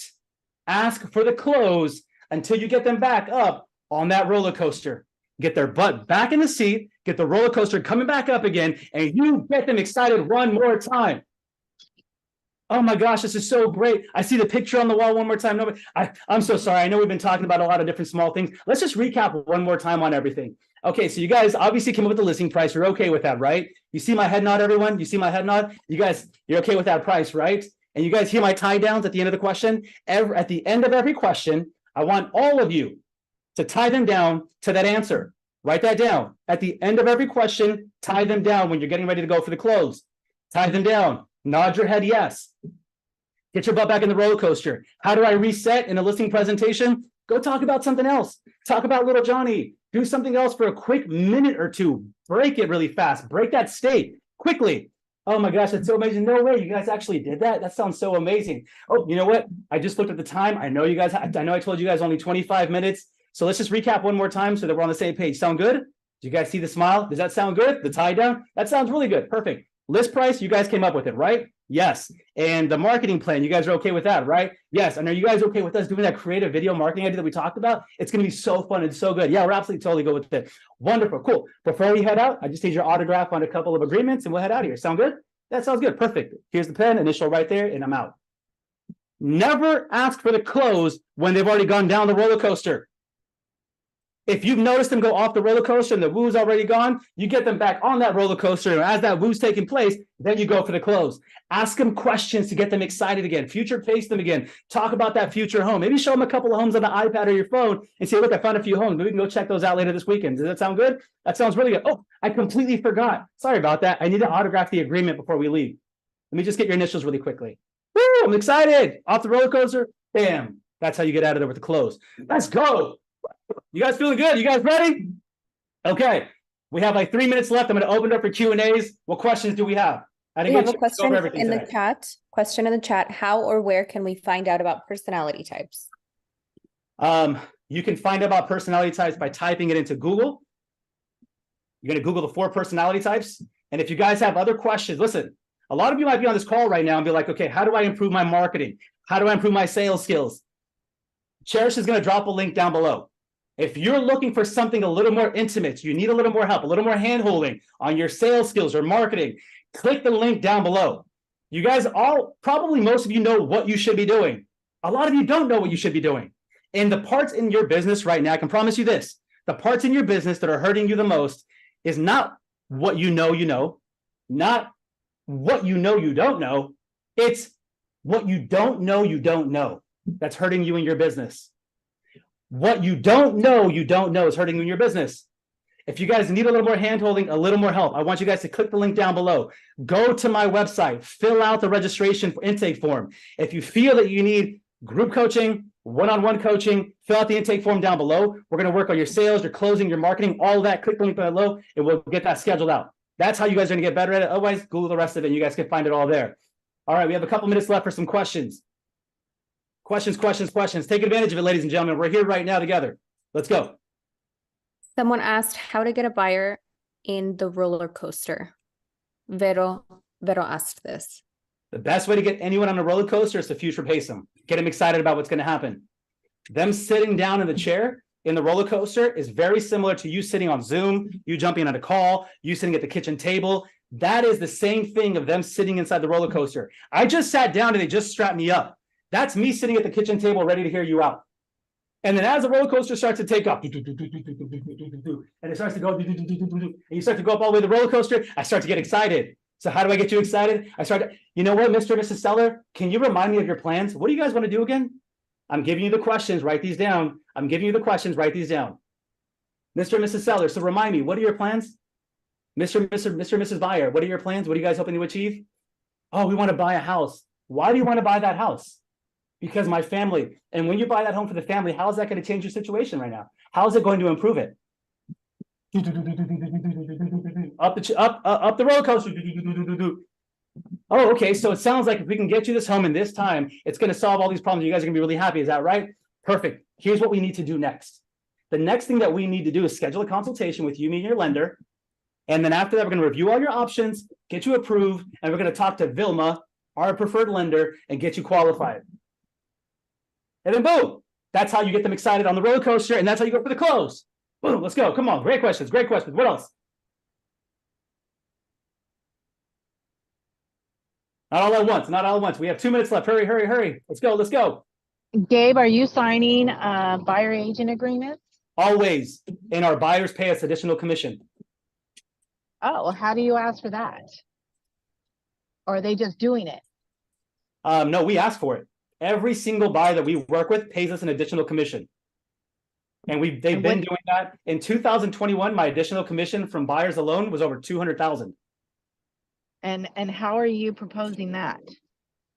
ask for the close until you get them back up on that roller coaster. Get their butt back in the seat, get the roller coaster coming back up again, and you get them excited one more time. Oh my gosh, this is so great. I see the picture on the wall one more time. No, I'm so sorry. I know we've been talking about a lot of different small things. Let's just recap one more time on everything. Okay, so you guys obviously came up with the listing price. You're okay with that, right? You see my head nod, everyone? You see my head nod? You guys, you're okay with that price, right? And you guys hear my tie downs at the end of the question? At the end of every question, I want all of you to tie them down to that answer. Write that down. At the end of every question, tie them down when you're getting ready to go for the close. Tie them down. Nod your head yes. Get your butt back in the roller coaster. How do I reset in a listing presentation? Go talk about something else. Talk about little Johnny. Do something else for a quick minute or two. Break it really fast. Break that state quickly. Oh my gosh, that's so amazing. No way, you guys actually did that? That sounds so amazing. Oh, you know what? I just looked at the time. I know I told you guys only 25 minutes. So let's just recap one more time so that we're on the same page. Sound good? Do you guys see the smile? Does that sound good? The tie down? That sounds really good. Perfect. List price, you guys came up with it, right? Yes. And the marketing plan, you guys are okay with that, right? Yes. And are you guys okay with us doing that creative video marketing idea that we talked about? It's going to be so fun and so good. Yeah, we're absolutely totally good with it. Wonderful. Cool. Before we head out, I just need your autograph on a couple of agreements and we'll head out of here. Sound good? That sounds good. Perfect. Here's the pen, initial right there, and I'm out. Never ask for the close when they've already gone down the roller coaster. If you've noticed them go off the roller coaster and the woo's already gone, you get them back on that roller coaster. And as that woo's taking place, then you go for the close. Ask them questions to get them excited again. Future face them again. Talk about that future home. Maybe show them a couple of homes on the iPad or your phone and say, look, I found a few homes. Maybe we can go check those out later this weekend. Does that sound good? That sounds really good. Oh, I completely forgot. Sorry about that. I need to autograph the agreement before we leave. Let me just get your initials really quickly. Woo, I'm excited. Off the roller coaster. Bam. That's how you get out of there with the close. Let's go. You guys feeling good? You guys ready? Okay. We have like 3 minutes left. I'm going to open it up for Q&As. What questions do we have? We have a question in the chat. Question in the chat. How or where can we find out about personality types? You can find out about personality types by typing it into Google. You're going to Google the 4 personality types. And if you guys have other questions, listen, a lot of you might be on this call right now and be like, okay, how do I improve my marketing? How do I improve my sales skills? Cherish is going to drop a link down below. If you're looking for something a little more intimate, you need a little more help, a little more hand-holding on your sales skills or marketing, click the link down below. You guys all, probably most of you know what you should be doing. A lot of you don't know what you should be doing. And the parts in your business right now, I can promise you this, the parts in your business that are hurting you the most is not what you know, not what you don't know. It's what you don't know that's hurting you in your business. What you don't know is hurting you in your business. If you guys need a little more hand-holding, a little more help, I want you guys to click the link down below. Go to my website, fill out the registration intake form. If you feel that you need group coaching, one-on-one coaching, fill out the intake form down below. We're going to work on your sales, your closing, your marketing, all of that. Click the link below and we'll get that scheduled out. That's how you guys are going to get better at it. Otherwise, Google the rest of it and you guys can find it all there. All right, we have a couple minutes left for some questions. Questions. Take advantage of it, ladies and gentlemen. We're here right now together. Let's go. Someone asked how to get a buyer in the roller coaster. Vero asked this. The best way to get anyone on a roller coaster is to future pace them. Get them excited about what's going to happen. Them sitting down in the chair in the roller coaster is very similar to you sitting on Zoom, you jumping on a call, you sitting at the kitchen table. That is the same thing of them sitting inside the roller coaster. I just sat down and they just strapped me up. That's me sitting at the kitchen table ready to hear you out. And then as the roller coaster starts to take off, and it starts to go, and you start to go up all the way to the roller coaster, I start to get excited. So how do I get you excited? I started, you know what, Mr. and Mrs. Seller, can you remind me of your plans? What do you guys want to do again? I'm giving you the questions, write these down. I'm giving you the questions, write these down. Mr. and Mrs. Seller, so remind me, what are your plans? Mr. and Mrs. Buyer, what are your plans? What are you guys hoping to achieve? Oh, we want to buy a house. Why do you want to buy that house? Because my family. And when you buy that home for the family, how is that going to change your situation right now? How is it going to improve it? Up the roller coaster. Oh, okay. So it sounds like if we can get you this home in this time, it's going to solve all these problems. You guys are going to be really happy. Is that right? Perfect. Here's what we need to do next. The next thing that we need to do is schedule a consultation with you, me, and your lender. And then after that, we're going to review all your options, get you approved, and we're going to talk to Vilma, our preferred lender, and get you qualified. And then boom, that's how you get them excited on the roller coaster, and that's how you go for the close. Boom, let's go. Come on. Great questions. Great questions. What else? Not all at once. Not all at once. We have 2 minutes left. Hurry, hurry, hurry. Let's go. Let's go. Gabe, are you signing buyer agent agreements? Always. And our buyers pay us additional commission. Oh, how do you ask for that? Or are they just doing it? No, we ask for it. Every single buyer that we work with pays us an additional commission. And they've been doing that. In 2021, my additional commission from buyers alone was over 200,000. And how are you proposing that?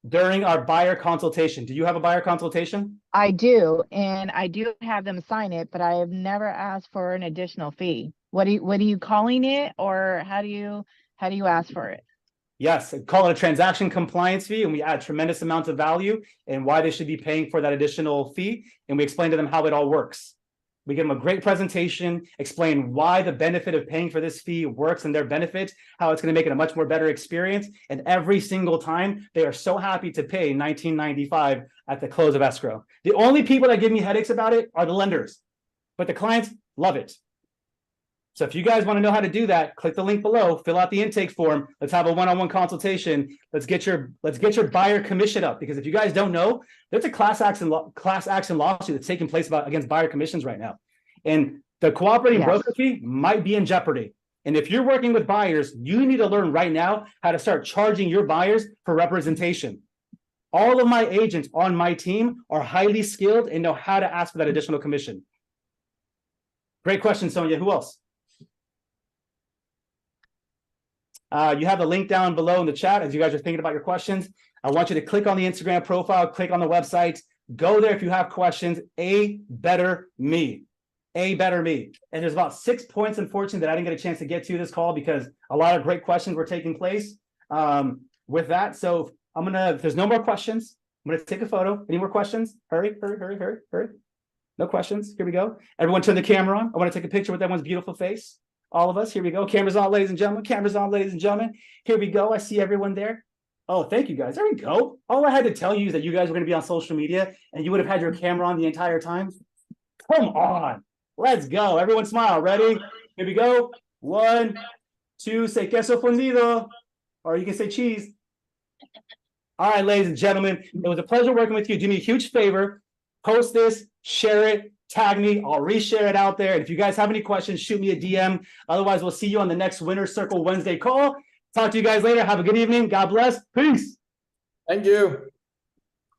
During our buyer consultation. Do you have a buyer consultation? I do, and I do have them sign it, but I have never asked for an additional fee. What are you calling it, or how do you ask for it? Yes, call it a transaction compliance fee, and we add tremendous amounts of value and why they should be paying for that additional fee. And we explain to them how it all works. We give them a great presentation, explain why the benefit of paying for this fee works and their benefits, how it's going to make it a much more better experience. And every single time, they are so happy to pay $19.95 at the close of escrow. The only people that give me headaches about it are the lenders, but the clients love it. So if you guys want to know how to do that, click the link below, fill out the intake form. Let's have a one-on-one consultation. Let's get your buyer commission up, because if you guys don't know, there's a class action lawsuit that's taking place against buyer commissions right now. And the cooperating broker fee might be in jeopardy. And if you're working with buyers, you need to learn right now how to start charging your buyers for representation. All of my agents on my team are highly skilled and know how to ask for that additional commission. Great question, Sonia. Who else? You have the link down below in the chat as you guys are thinking about your questions. I want you to click on the Instagram profile, click on the website, go there if you have questions. A better me. A better me. And there's about 6 points, unfortunately, that I didn't get a chance to get to this call because a lot of great questions were taking place with that. So if there's no more questions, I'm going to take a photo. Any more questions? Hurry, hurry, hurry, hurry, hurry. No questions. Here we go. Everyone turn the camera on. I want to take a picture with everyone's beautiful face. All of us, here we go. Cameras on, ladies and gentlemen. Cameras on, ladies and gentlemen. Here we go. I see everyone there. Oh, thank you guys. There we go. All I had to tell you is that you guys were going to be on social media and you would have had your camera on the entire time. Come on. Let's go. Everyone smile. Ready? Here we go. 1, 2, say queso fundido. Or you can say cheese. All right, ladies and gentlemen. It was a pleasure working with you. Do me a huge favor. Post this, share it. Tag me, I'll reshare it out there. And if you guys have any questions, shoot me a DM. Otherwise, we'll see you on the next Winner's Circle Wednesday call. Talk to you guys later. Have a good evening. God bless. Peace. Thank you.